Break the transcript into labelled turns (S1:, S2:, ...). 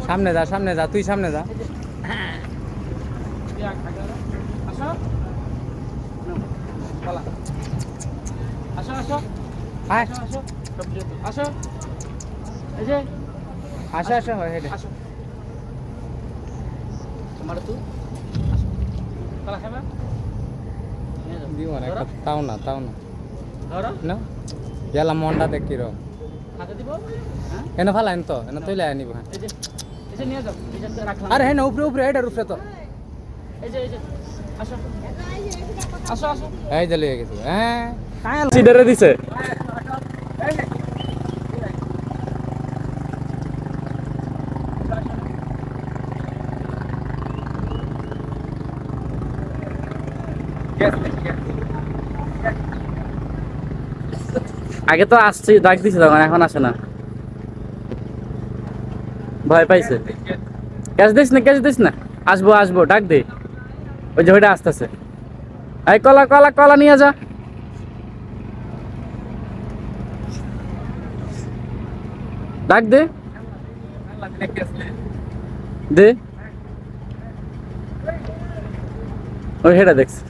S1: সামনে যা তুই সামনে যা। আসো হয় হেডে তাও না না গেলাম মনটা দেখি র এনে ফালাইন তো এনে তুইলে আনিব। আরে হ্যাঁ উপরে এটার উপরে তো এই যে লিয়ে গেছি। হ্যাঁ
S2: সিডারে দিছে আগে তো আসছে ডাক দিছে তখন, এখন আসে না, ভয় পাইছে। ক্যাশ দিস না আসবো ডাক দে। ওই যে ওইটা আসতেছে, এই কলা নিয়ে যা। ডাক দে ওই হেটা দেখছে।